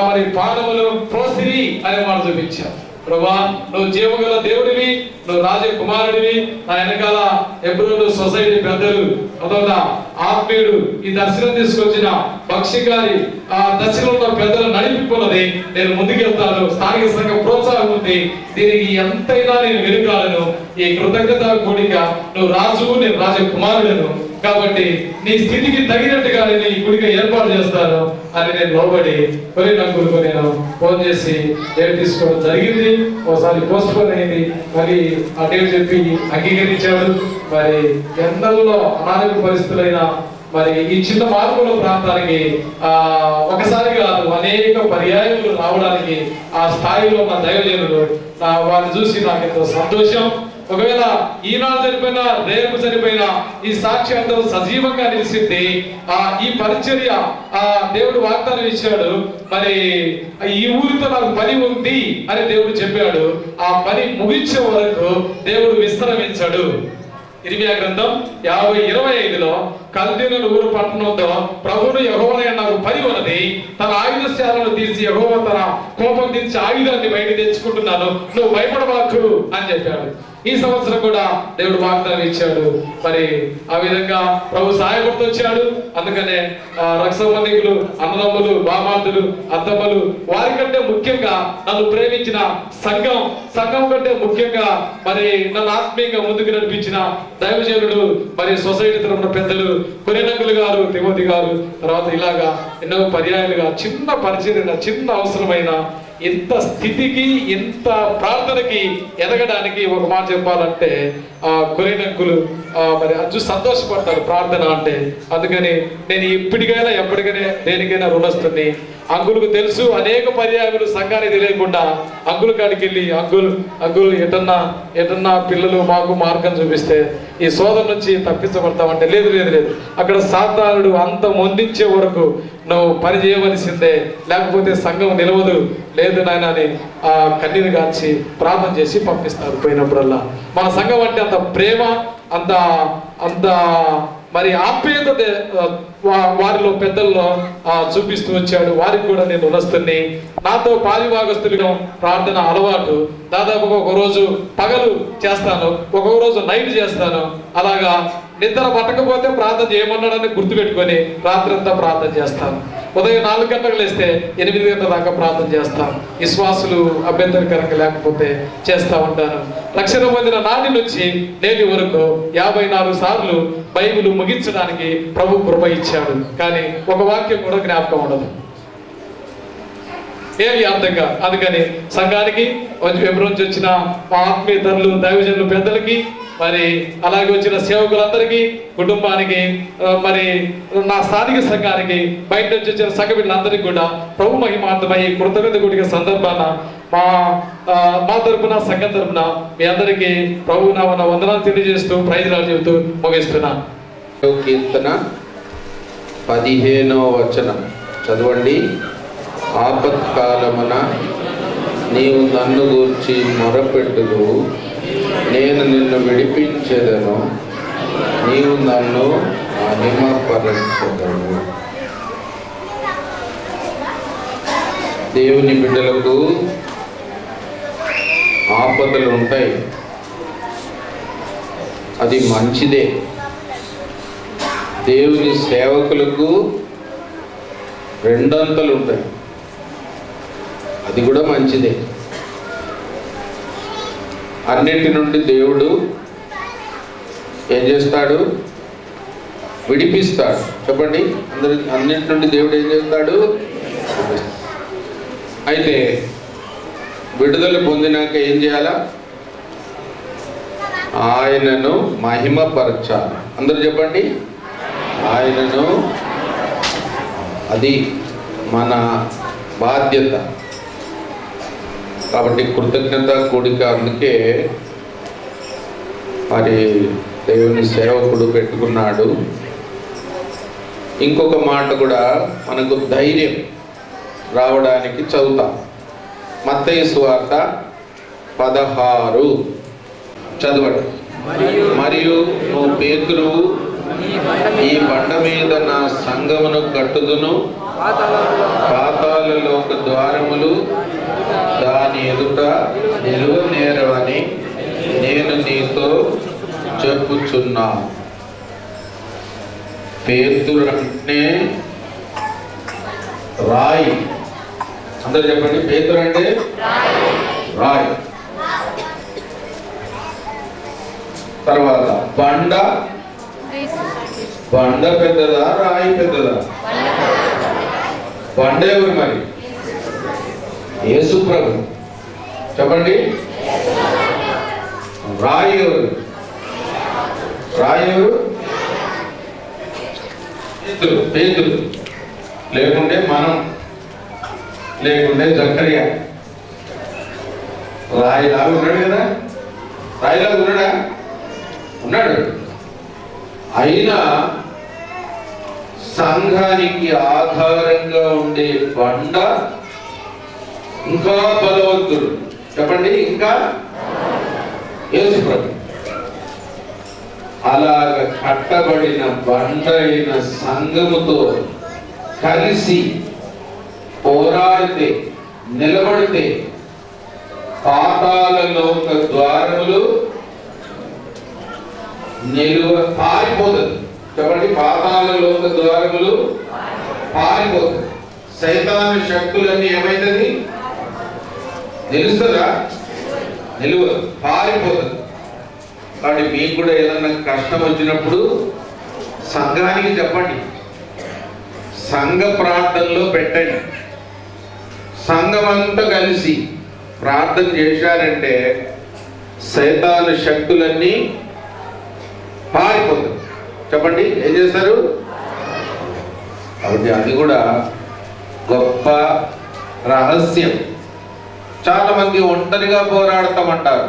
మరి పానములు ప్రోసిరి అనే వాడు చూపించారు. ప్రభా, నువ్వు జీవగల దేవుడివి, నువ్వు రాజకుమారుడివి, నా వెనకాల ఎప్పుడు సొసైటీ పెద్దలు అదొక ఆత్మీయుడు ఈ దర్శనం తీసుకొచ్చిన భక్ష్యకారి ఆ దర్శనంలో పెద్దలు నడిపిపోన్నది నేను ముందుకెళ్తాను. స్థానిక సంఘ ప్రోత్సాహం ఉంది, దీనికి ఎంతైనా నేను వెనుకాలను. ఈ కృతజ్ఞత కూడిక, నువ్వు రాజు, నేను రాజకుమారుడను కాబట్టి నీ స్థితికి తగినట్టుగా నేను ఈ కూడిక ఏర్పాటు చేస్తాను. అని నేను లోబడి కొరియన్ అంకుల్కు నేను ఫోన్ చేసి డేట్ తీసుకోవడం జరిగింది. ఒకసారి పోస్ట్ పోన్ అయింది, మరి ఆ డేట్ చెప్పి అంగీకరించాడు. మరి ఎందరిలో అనారోగ్య పరిస్థితులైన మరి ఈ చిన్న మార్పుల ప్రాంతానికి ఒకసారి కాదు అనేక పర్యాయములు రావడానికి ఆ స్థాయిలో ఉన్న దైవజనులు వారిని చూసి నాకు ఎంతో సంతోషం. ఒకవేళ ఈనాడు చనిపోయినా రేపు చనిపోయినా ఈ సాక్ష్యాలతో సజీవంగా నిలిచింది. ఈ పరిచర్య దేవుడు వాగ్దానం ఇచ్చాడు. మరి ఈ ఊరితో నాకు పని ఉంది అని దేవుడు చెప్పాడు. ఆ పని ముగించే వరకు దేవుడు విశ్రమించాడు. ఇర్మియా గ్రంథం 50:25లో కల్దీయుల ఊరు పట్టణంలో ప్రభువును యెహోవా నాకు పని ఉన్నది, తన ఆయుధశాలను తీసి యెహోవా తన కోపం తీసి ఆయుధాన్ని బయట తెచ్చుకుంటున్నాను, నువ్వు భయపడబాకు అని చెప్పాడు. ఈ సంవత్సరం కూడా దేవుడు వాగ్దానం ఇచ్చాడు. మరి ఆ విధంగా ప్రభు సహాయపడుతూ వచ్చాడు. అందుకనే రక్త సంబంధికులు, అన్నదమ్ములు, బామార్దులు, అత్తమ్మలు, వారికంటే ముఖ్యంగా నన్ను ప్రేమించిన సంఘం కంటే ముఖ్యంగా మరి నన్ను ఆత్మీయంగా ముందుకు నడిపించిన దైవజనుడు, మరి సొసైటీ తరపున పెద్దలు కొరియన్ అంకుల్ గారు, తిమోతి గారు, తర్వాత ఇలాగా ఎన్నో పర్యాయాలుగా చిన్న పరిచర్య, చిన్న అవసరమైన ఇంత స్థితికి, ఇంత ప్రార్థనకి ఎదగడానికి ఒక మాట చెప్పాలంటే కొరియన్ అంకుల్ మరి అచ్చు సంతోషపడతారు ప్రార్థన అంటే. అందుకని నేను ఇప్పటికైనా ఎప్పటికైనా దేనికైనా రుణస్తుని. అంకుల్కు తెలుసు అనేక పర్యాయాలు సంఘానికి తెలియకుండా అంకుల్ కాడికి వెళ్ళి అంకుల్ ఎటన్నా పిల్లలు మాకు మార్గం చూపిస్తే ఈ సోదరు నుంచి తప్పించబడతామంటే లేదు అక్కడ సాతానుడు అంత మొందించే వరకు నువ్వు పని చేయవలసిందే, లేకపోతే సంఘం నిలవదు, లేదు నాయన అని కన్నీరు గార్చి ప్రార్థన చేసి పంపిస్తారు. పోయినప్పుడల్లా మన సంఘం అంటే అంత ప్రేమ, అంత మరి ఆప్యాయత వారిలో పెద్దల్లో చూపిస్తూ వచ్చాడు. వారికి కూడా నేను రుణస్తుని. నాతో పాలిభాగస్తులుగా ప్రార్థన అలవాటు. దాదాపుగా ఒక రోజు పగలు చేస్తాను, ఒక్కొక్క రోజు నైట్ చేస్తాను. అలాగా నిద్ర పట్టకపోతే ప్రార్థన చేయమన్నాడని గుర్తుపెట్టుకొని రాత్రి అంతా ప్రార్థన చేస్తాను. ఉదయం 4 గంటలకు లేస్తే 8 గంటల దాకా ప్రార్థన చేస్తాను. విశ్వాసులు అభ్యంతరకరంగా లేకపోతే చేస్తా ఉంటాను. రక్షణ పొందిన నాటి నుంచి నేటి వరకు 54 సార్లు బైబిల్ ముగించడానికి ప్రభు కృప ఇచ్చాడు. కానీ ఒక వాక్యం కూడా జ్ఞాపకం ఉండదు, ఏమి అర్థంగా. అందుకని సంఘానికి వెబ్రోన్ నుంచి వచ్చిన మా ఆత్మీయతరులు, దైవజనులు, పెద్దలకి, మరి అలాగే వచ్చిన సేవకులందరికీ, కుటుంబానికి, మరి నా స్థానిక సంఘానికి, బయట నుంచి వచ్చిన సంఘ బిడ్డలందరికీ కూడా ప్రభు మహిమార్థమై కృతజ్ఞత కూడిన సందర్భాన మా తరపున, సంఘం తరపున మీ అందరికీ ప్రభు నామమున వందనాలు తెలియజేస్తూ ప్రైజ్లాలు చెబుతూ ముగిస్తున్నా. కీర్తన 15వ వచనం చదవండి. ఆపత్కాలమున నీవు నన్ను గూర్చి మొరపెట్టుదు, నేను నిన్ను విడిపించెదను, నీవు నన్ను మహిమపరచెదవు. దేవుని బిడ్డలకు ఆపదలు ఉంటాయి, అది మంచిదే. దేవుని సేవకులకు 2 అంతలు ఉంటాయి, అది కూడా మంచిదే. అన్నిటి నుండి దేవుడు ఏం చేస్తాడు? విడిపిస్తాడు. చెప్పండి, అన్నిటి నుండి దేవుడు ఏం చేస్తాడు? అయితే విడుదల పొందినాక ఏం చేయాలా? ఆయనను మహిమపరచాలి. అందరూ చెప్పండి, ఆయనను. అది మన బాధ్యత. కాబట్టి కృతజ్ఞత కూడిక. అందుకే మరి దేవుని సేవకుడు పెట్టుకున్నాడు. ఇంకొక మాట కూడా మనకు ధైర్యం రావడానికి చదువుతాం. మత్తయి సువార్త 16 చదవండి. మరియు నువ్వు పేతురువు, ఈ బండ మీద నా సంఘమును కట్టుదును, పాతాళలోక ద్వారములు దాని ఎదుట నిలువనేరవని నేను నీతో చెప్పుచున్నా. పేతురు అంటే రాయి. అందరూ చెప్పండి, పేతురు అంటే రాయి. తర్వాత బండ పెద్దదా, రాయి పెద్దదా? బండ ఎవరు మరి? యేసు ప్రభు. చెప్పండి. రాయి ఎవరు? రాయి ఎవరు? పేతులు. లేకుంటే మనం, లేకుంటే జక్కరియా. రాయిలాగా ఉన్నాడు కదా? రాయిలాగా ఉన్నాడా? ఉన్నాడు. అయినా సంఘానికి ఆధారంగా ఉండే బండ ఇంకా బలవంతుడు. చెప్పండి. ఇంకా యేసు ప్రభు. అలాగ కట్టబడిన బండ అయిన సంఘముతో కలిసి పోరాడితే, నిలబడితే పాతాళలోక ద్వారములు పారిపోతుంది. చెప్పండి. పాతాళలోక ద్వారములు పారిపోతుంది. సైతాను శక్తులన్నీ ఏమైతుంది? నిలుస్తుందా? నిలువదు, పారిపోతుంది. కాబట్టి మీకు కూడా ఏదన్నా కష్టం వచ్చినప్పుడు సంఘానికి చెప్పండి, సంఘ ప్రార్థనలో పెట్టండి. సంఘం అంతా కలిసి ప్రార్థన చేశారంటే సైతాను శక్తులన్నీ పారిపోతాయి. చెప్పండి. ఏం చేస్తారు? కాబట్టి అది కూడా గొప్ప రహస్యం. చాలా మంది ఒంటరిగా పోరాడతామంటారు,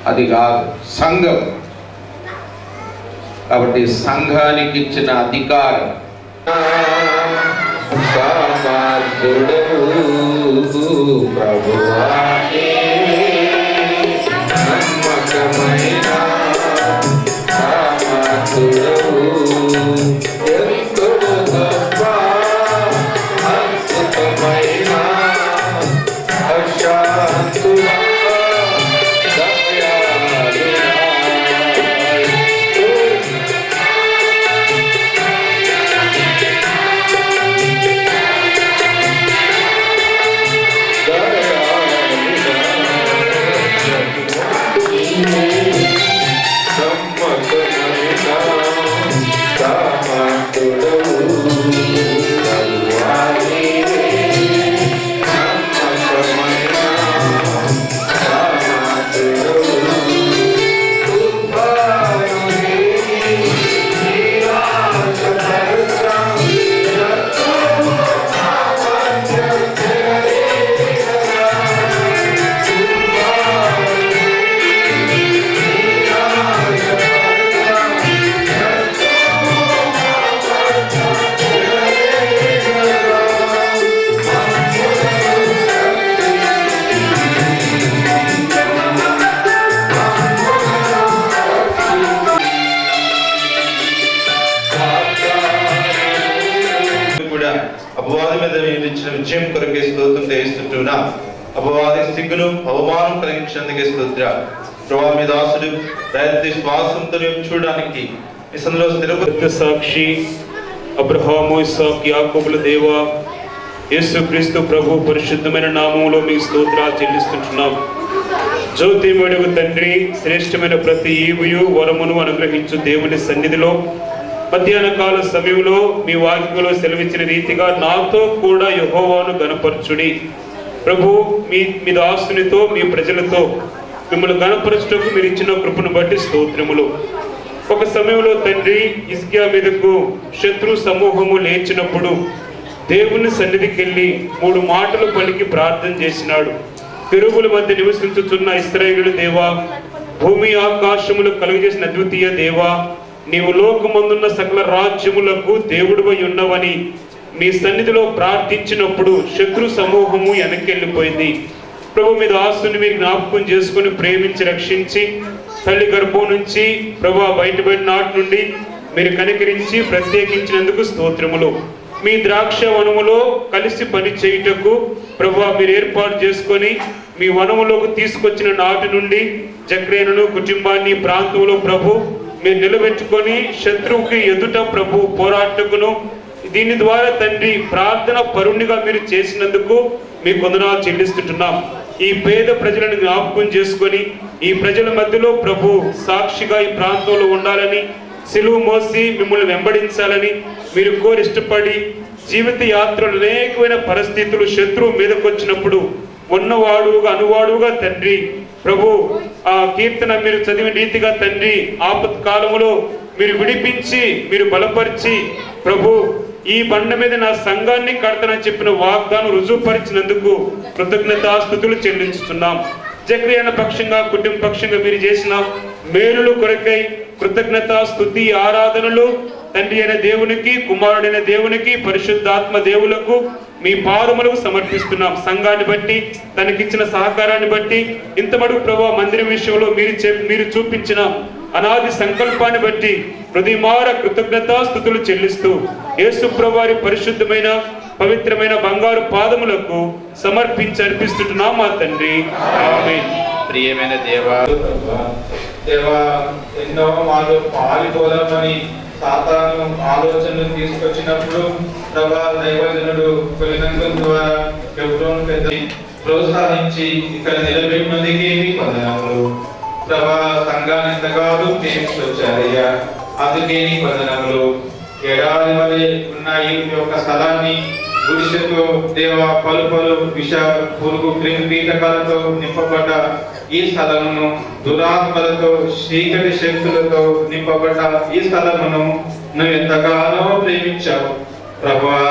అది కాదు సంఘం. కాబట్టి సంఘానికి ఇచ్చిన అధికారం. ప్రభువా నమ్మకమైన సామర్థుడవు, ఎంతో గొప్ప అద్భుతమైన అశాంతుడా. అపవాది మీద ఇచ్చిన విజయం కొరకే స్తోత్రం చేస్తుంటున్నా. అపవాది సిగ్గును అవమానం కలిగించినందుకే స్తోత్ర. ప్రభావ మీ దాసుడు దయచేసి శ్వాసంతో చూడడానికి మీ సందులో స్థిర సాక్షి అబ్రహాము, ఇస్సాకు, యాకోబుల దేవా, యేసుక్రీస్తు ప్రభు పరిశుద్ధమైన నామములో మీ స్తోత్రాలు చెల్లిస్తుంటున్నాం. జ్యోతిమయుడగు తండ్రి, శ్రేష్టమైన ప్రతి ఈవుయు వరమును అనుగ్రహించు దేవుని సన్నిధిలో మధ్యాహ్న కాల సమయంలో మీ వాక్యంలో సెలవిచ్చిన రీతిగా నాతో కూడా యెహోవాను గణపరచుడి. ప్రభు మీ దాసునితో, మీ ప్రజలతో మిమ్మల్ని గణపరచుటకు మీరు ఇచ్చిన కృపను బట్టి స్తోత్రములు. ఒక సమయంలో తండ్రి, హిజ్కియా మీదకు శత్రు సమూహము లేచినప్పుడు దేవుని సన్నిధికి వెళ్ళి 3 మాటలు పలికి ప్రార్థన చేసినాడు. పెరుగుల మధ్య నివసించుచున్న ఇశ్రాయేలు దేవా, భూమి ఆకాశములు కలుగజేసిన అద్వితీయ దేవా, నీవు లోకమందున్న సకల రాజ్యములకు దేవుడివై ఉన్నవని మీ సన్నిధిలో ప్రార్థించినప్పుడు శత్రు సమూహము వెనక్కెళ్ళిపోయింది. ప్రభు మీ దాసుని మీరు జ్ఞాపకం చేసుకుని ప్రేమించి రక్షించి తల్లి గర్భం నుంచి ప్రభు బయటపడిన నాటి నుండి మీరు కనికరించి ప్రత్యేకించినందుకు స్తోత్రములు. మీ ద్రాక్ష వనములో కలిసి పని చేయుటకు ప్రభు మీరు ఏర్పాటు చేసుకొని మీ వనములోకి తీసుకొచ్చిన నాటి నుండి జక్రేనును కుటుంబాన్ని ప్రాంతంలో ప్రభు మీరు నిలబెట్టుకొని శత్రువుకి ఎదుట ప్రభు పోరాటకును దీని ద్వారా తండ్రి ప్రార్థన పరుణ్ణిగా మీరు చేసినందుకు మీకు వందనాలు చెల్లిస్తుంటున్నాం. ఈ పేద ప్రజలను జ్ఞాపకం చేసుకొని ఈ ప్రజల మధ్యలో ప్రభు సాక్షిగా ఈ ప్రాంతంలో ఉండాలని, సిలువ మోసి మిమ్మల్ని వెంబడించాలని మీరు కోరి ఇష్టపడి జీవిత యాత్రలు అనేకమైన పరిస్థితులు శత్రువు మీదకి వచ్చినప్పుడు ఉన్నవాడుగా అనువాడుగా తండ్రి ప్రభు ఆ కీర్తన మీరు చదివిన రీతిగా తండ్రి ఆపత్ కాలములో మీరు విడిపించి మీరు బలపరిచి ప్రభు ఈ బండ మీద నా సంఘాన్ని కడతానని చెప్పిన వాగ్దానం రుజువుపరిచినందుకు కృతజ్ఞతాస్తుతులు చెల్లించుతున్నాం. జక్రియన పక్షంగా కుటుంబ పక్షంగా మీరు చేసిన మేలులు కొరకై కృతజ్ఞత స్తుతి ఆరాధనలు తండ్రి అయిన దేవునికి కుమారుడైన దేవునికి పరిశుద్ధాత్మ దేవులకు మీ పాదములకు సమర్పిస్తున్నాం. సంఘాన్ని బట్టి తనకిచ్చిన సహకారాన్ని బట్టి ఇంత మడుగు ప్రభావ మందిరం విషయంలో మీరు చూపించిన అనాది సంకల్పాన్ని బట్టి హృదయమార కృతజ్ఞతాస్తుతులు చెల్లిస్తూ యేసు ప్రభువారి పరిశుద్ధమైన పవిత్రమైన బంగారు పాదములకు సమర్పించి అర్పిస్తుంటున్నాం మా తండ్రి. ఆమేన్. ప్రియమైన దేవా ఎన్నో మాలో పాల్గొనమని సాతాను ఆలోచనలు తీసుకొచ్చినప్పుడు ప్రభా దైవజనుడు కొలినంగం ద్వారా ఎవరోను పెద్ద ప్రోత్సహించి ఇక్కడ నిలబెట్టినందుకే వందనములు. ప్రభా సంఘాన్ని ఎంతగానో ప్రేమించొచ్చారయ్యా, అందుకే వందనములు. ఎడారి వలె ఉన్న ఈ యొక్క స్థలాన్ని గుడిసెతో దేవ పలు పలు విష పురుగు క్రిమి కీటకాలతో నింపబడ్డ ఈ స్థలమును దురాత్మలతో చీకటి శక్తులతో నింపబడ్డ ఈ స్థలమును నువ్వు ఎంతగానో ప్రేమించావు ప్రభువా.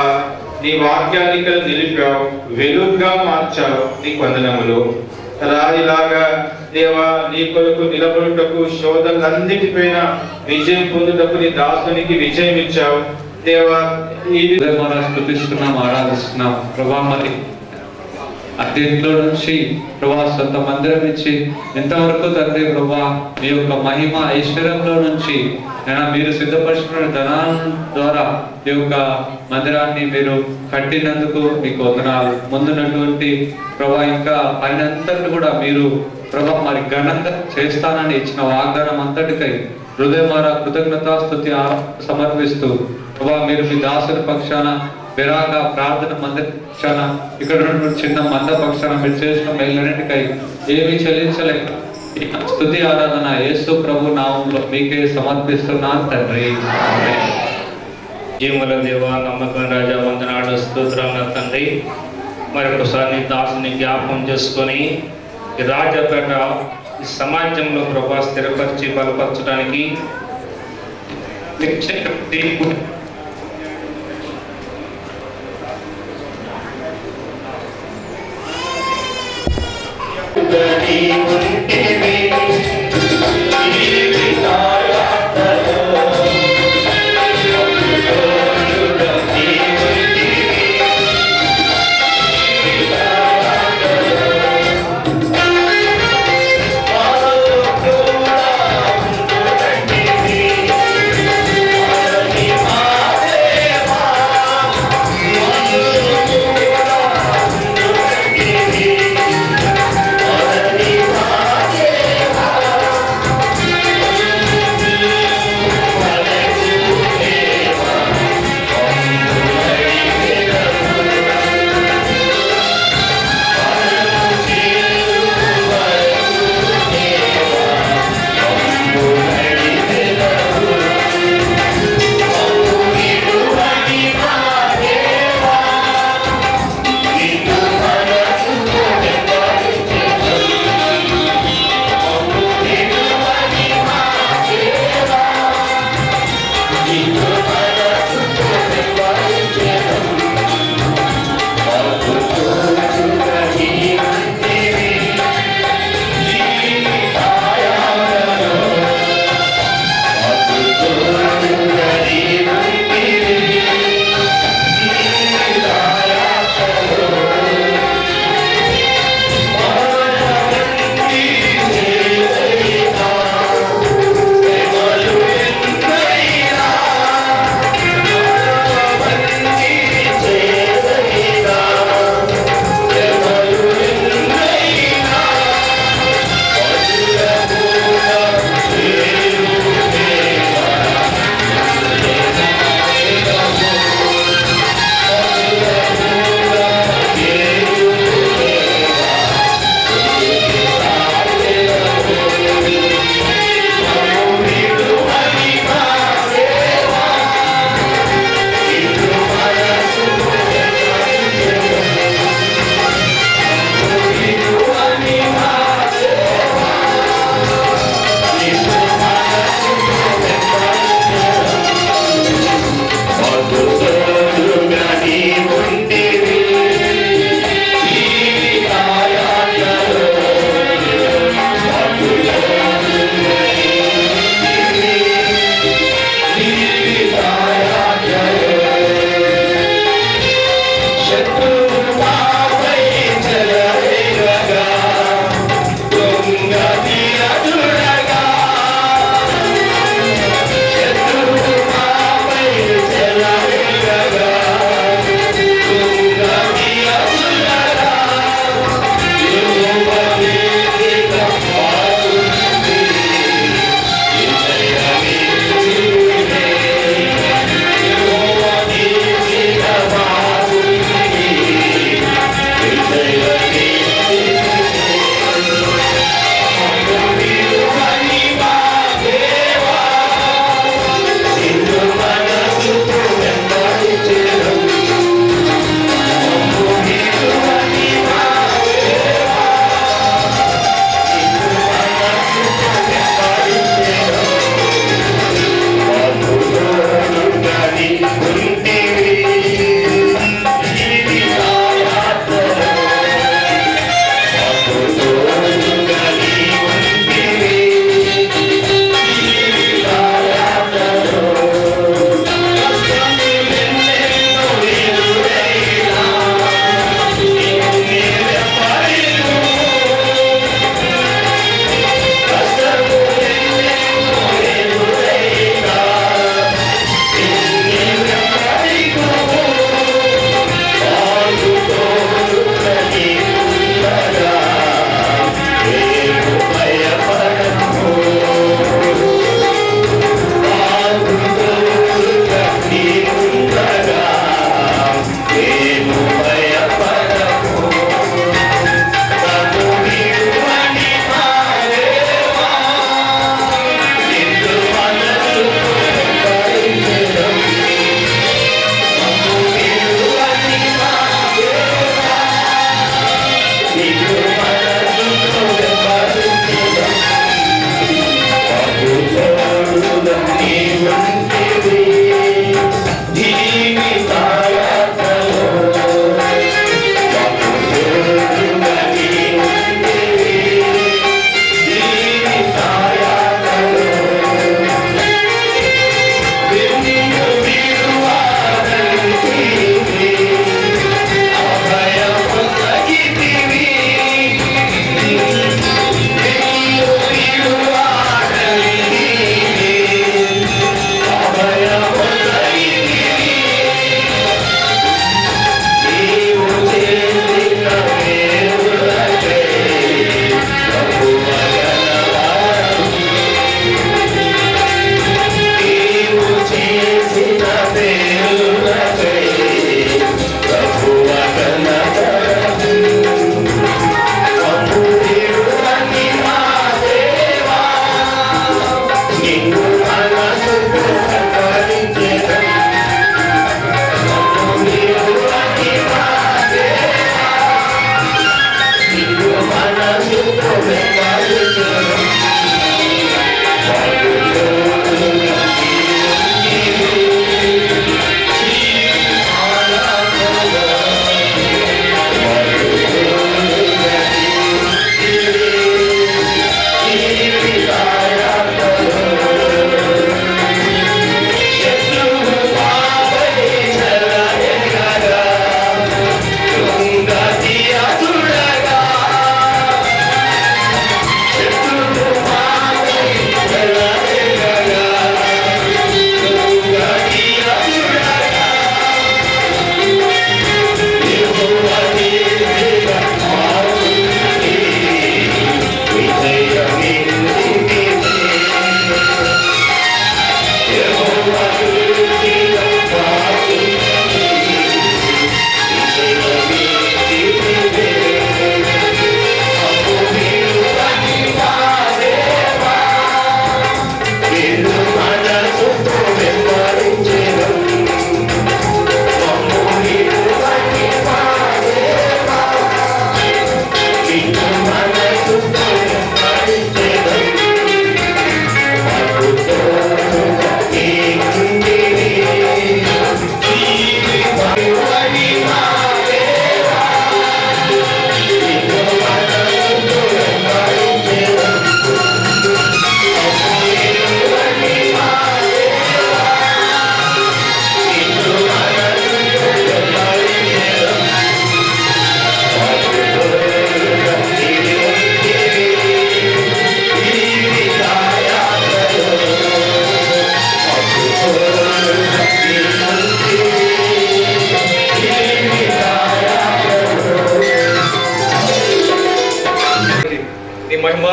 నీ వాక్యాన్ని ఇక్కడ నిలిపావు, వెలుగుగా మార్చావు. నీకు వందనములు. రాయిలాగా దేవా నీ కొరకు నిలబడుటకు శోధనలన్నిటిపైన విజయం పొందుటకు నీ దాసునికి విజయం ఇచ్చావు దేవా. మనం స్తుతిస్తున్నాం, ఆరాధిస్తున్నాం ప్రభా. మరి అత్యంట్లో నుంచి ప్రభా సొంత మందిరం ఇచ్చి ఎంతవరకు తండ్రి ప్రభా మీ యొక్క మహిమ ఐశ్వర్యంలో నుంచి మీరు సిద్ధపరిచిన ధనాల ద్వారా ఈ యొక్క మందిరాన్ని మీరు కట్టినందుకు మీకు వందనాలు. ముందున్నటువంటి ప్రభా ఇంకా పైన అంతటి కూడా మీరు ప్రభా మరి ఘనంగా చేస్తానని ఇచ్చిన వాగ్దానం అంతటికై హృదయమారా కృతజ్ఞతాస్తుతి సమర్పిస్తూ ప్రభా మీరు మీ దాసుల పక్షాన విరాగ ప్రార్థన మందిర పక్షాన ఇక్కడ చిన్న మంద పక్షాన మీరు చేసిన మేలన్నిటికై ఏమి చెల్లించలేక స్తుతి ఆరాధన యేసు ప్రభు నామంలో మీకే సమర్పిస్తున్నాను తండ్రి. జీవముల దేవ నమ్మకం రాజా వందనాడు స్తోత్రాల తండ్రి. మరొకసారి దాసుని జ్ఞాపకం చేసుకొని ఈ రాజపేట ఈ సమాజంలో ప్రభా స్థిరపరిచి బలపరచడానికి Hallelujah.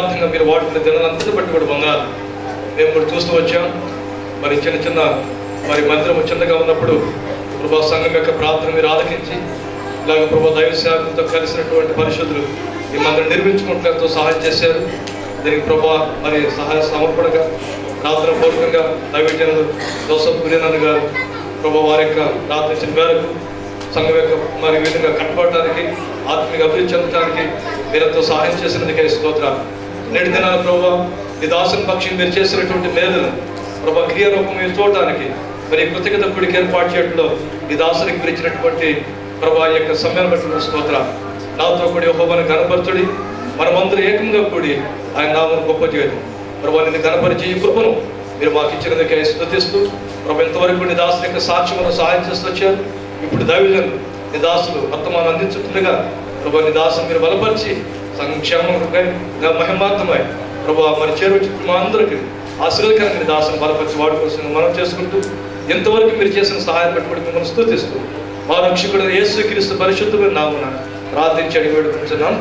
యథార్థంగా మీరు వాడుకునే దినాలంతటి బట్టి కూడా వందనాలు. మేము కూడా చూస్తూ వచ్చాం. మరి చిన్న మరి మందిరం చిన్నగా ఉన్నప్పుడు ప్రభా సంఘం యొక్క ప్రార్థన మీరు ఆలకించి ఇలాగ ప్రభా దైవ సేవకులతో కలిసినటువంటి పరిశుద్ధులు ఈ మందిరం నిర్మించుకుంటూ సహాయం చేశారు. దీనికి ప్రభా మరి సహాయ సమర్పణగా ప్రార్థన పూర్వకంగా దైవజనులు జోసఫ్ గురినాథ్ గారు ప్రభా వారి యొక్క ప్రార్థించిన మేరకు సంఘం యొక్క మరి విధంగా కట్టుబడటానికి ఆత్మీయ అభివృద్ధి చెందడానికి మీరంతో సహాయం చేసినందుకే స్తోత్రాలు. నేటి దినాల ప్రభా ఈ దాసుని పక్షి మీరు చేసినటువంటి మేలును ప్రభా క్రియారూపం మీరు చూడటానికి మరి కృతజ్ఞత గుడికి ఏర్పాటు చేయడంలో ఈ దాసునికి పిలిచినటువంటి ప్రభా యొక్క సమయాన్ని బట్టి స్తోత్రాలు. నాతో కూడి యెహోవాను ఘనపరచుడి, మనమందరూ ఏకంగా కూడి ఆయన నామమును గొప్ప చేయదు. ప్రభా నిన్ను ఘనపరిచి ఈ కృపను మీరు మాకు ఇచ్చినందుకే స్తుతిస్తూ ప్రభు ఎంతవరకు నీ దాసుని యొక్క సాక్ష్యమును సహాయం చేస్తూ వచ్చారు. ఇప్పుడు దైవజనులు నీ దాసులు వర్తమానం అందించుతుండగా ప్రభా నీ దాసును మీరు బలపరిచి సంక్షేమంగా మహిమార్థమై ప్రభా మరి చేరువ మా అందరికీ ఆశీర్వదకరంగా నీ దాసును బలపరిచి వాడుకోవాల్సిన మనం చేసుకుంటూ ఎంతవరకు మీరు చేసిన సహాయం పెట్టుబడి మిమ్మల్ని స్తుతిస్తూ మా రక్షకుడు యేసుక్రీస్తు పరిశుద్ధమైన నామమున ప్రార్థించి అడిగి వేడుకుంటున్నాను.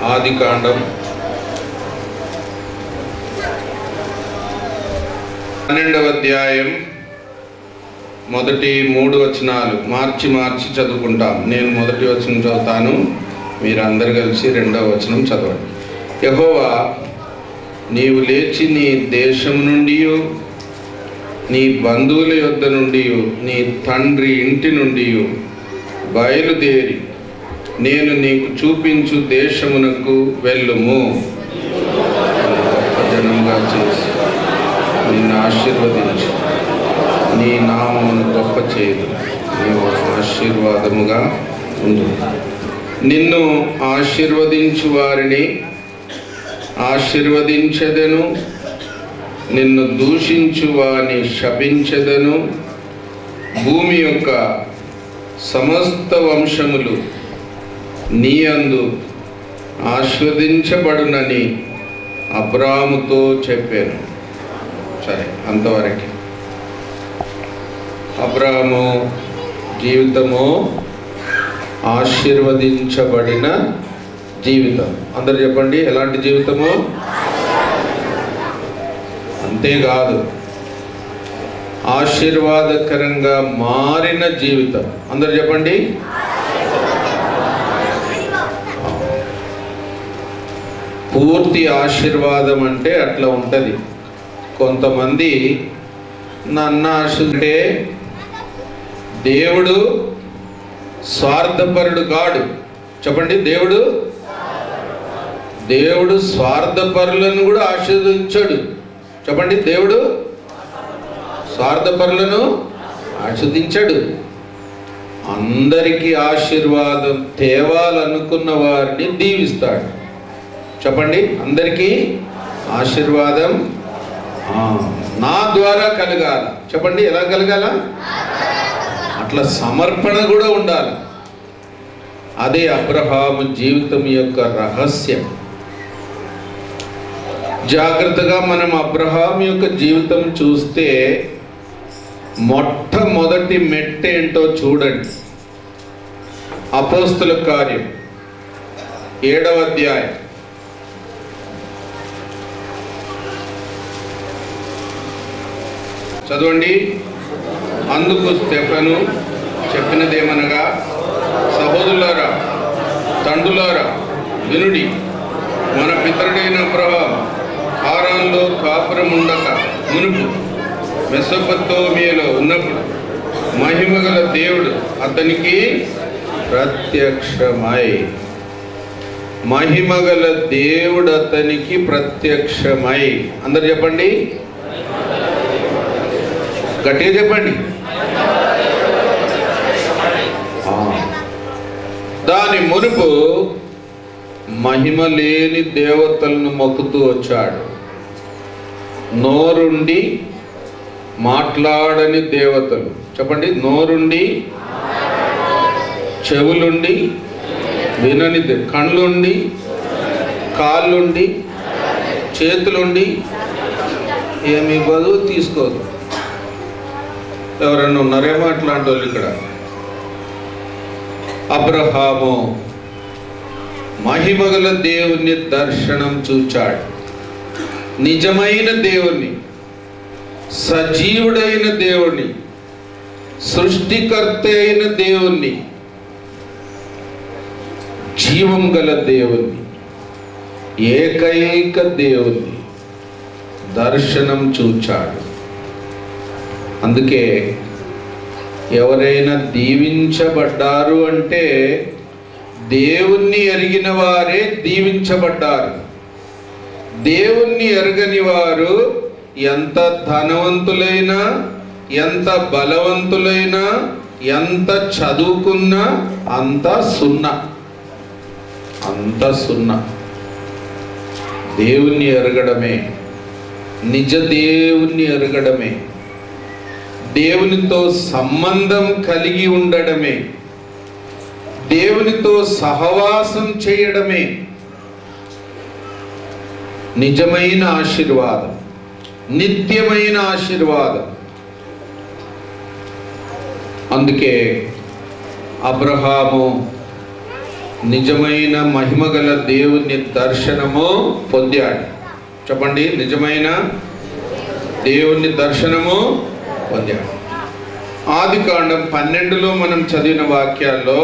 ఆదికాండం 12వ అధ్యాయం మొదటి 3 వచనాలు మార్చి చదువుకుంటాం. నేను మొదటి వచనం చదువుతాను, మీరందరూ కలిసి 2వ వచనం చదవండి. యెహోవా, నీవు లేచి నీ దేశం నుండి నీ బంధువుల యొద్ద నుండి నీ తండ్రి ఇంటి నుండి బయలుదేరి నేను నీకు చూపించు దేశమునకు వెళ్ళుము. జనంగా చేసి నిన్ను ఆశీర్వదించు, నీ నామమును గొప్ప చేయదు, నీవు ఆశీర్వాదముగా ఉండు. నిన్ను ఆశీర్వదించు వారిని ఆశీర్వదించెదను, నిన్ను దూషించు వారిని శపించెదను. భూమి యొక్క సమస్త వంశములు నీ యందు ఆశీర్వదించబడునని అబ్రాముతో చెప్పాను. సరే, అంతవరకు. అబ్రాము జీవితము ఆశీర్వదించబడిన జీవితం. అందరు చెప్పండి, ఎలాంటి జీవితము? అంతేకాదు, ఆశీర్వాదకరంగా మారిన జీవితం. అందరు చెప్పండి. పూర్తి ఆశీర్వాదం అంటే అట్లా ఉంటుంది. కొంతమంది నన్ను ఆశిస్తే దేవుడు స్వార్థపరుడు కాడు. చెప్పండి, దేవుడు స్వార్థపరులను కూడా ఆశీర్వదించాడు. చెప్పండి, దేవుడు స్వార్థపరులను ఆశీర్వదించాడు. అందరికీ ఆశీర్వాదం తేవాలనుకున్న వారిని దీవిస్తాడు. చెప్పండి, అందరికీ ఆశీర్వాదం నా ద్వారా కలగాల. చెప్పండి, ఎలా కలగాల? అట్లా సమర్పణ కూడా ఉండాలి. అదే అబ్రహాము జీవితం యొక్క రహస్యం. జాగ్రత్తగా మనం అబ్రహాం యొక్క జీవితం చూస్తే మొట్టమొదటి మెట్టేంటో చూడండి. అపోస్తుల కార్యం 7వ అధ్యాయం. చదవండి. అందుకు స్టెఫను చెప్పినదేమనగా, సహోదరులారా, తండ్రులారా, వినుడి. మన పితరుడైన అబ్రహాం హారాన్లో కాపురం ఉండక మునుపు మెసొపొతామియాలో ఉన్నప్పుడు మహిమగల దేవుడు అతనికి ప్రత్యక్షమై, మహిమగల దేవుడు అతనికి ప్రత్యక్షమై. అందరు చెప్పండి, గట్టిగా చెప్పండి. దాని మునుపు మహిమ లేని దేవతలను మొక్కుతూ వచ్చాడు. నోరుండి మాట్లాడని దేవతలు. చెప్పండి, నోరుండి, చెవులుండి వినని, కళ్ళుండి, కాళ్ళుండి, చేతులుండి ఏమి బదువు తీసుకోదు. ఎవరన్నా ఉన్నారేమో అట్లాంటి వాళ్ళు ఇక్కడ. అబ్రహాము మహిమగల దేవుని దర్శనం చూచాడు. నిజమైన దేవుణ్ణి, సజీవుడైన దేవుణ్ణి, సృష్టికర్త అయిన దేవుణ్ణి, జీవం గల దేవుణ్ణి, ఏకైక దేవుణ్ణి దర్శనం చూచాడు. అందుకే ఎవరైనా దీవించబడ్డారు అంటే దేవుణ్ణి ఎరిగిన వారే దీవించబడ్డారు. దేవుణ్ణి ఎరగని వారు ఎంత ధనవంతులైనా, ఎంత బలవంతులైనా, ఎంత చదువుకున్నా అంత సున్నా, అంత సున్నా. దేవుణ్ణి ఎరగడమే, నిజ దేవుణ్ణి ఎరగడమే, దేవునితో సంబంధం కలిగి ఉండడమే, దేవునితో సహవాసం చేయడమే నిజమైన ఆశీర్వాదం, నిత్యమైన ఆశీర్వాదం. అందుకే అబ్రహాము నిజమైన మహిమగల దేవుని దర్శనము పొందాడు. చెప్పండి, నిజమైన దేవుని దర్శనము పొందాడు. ఆదికాండం 12లో మనం చదివిన వాక్యాల్లో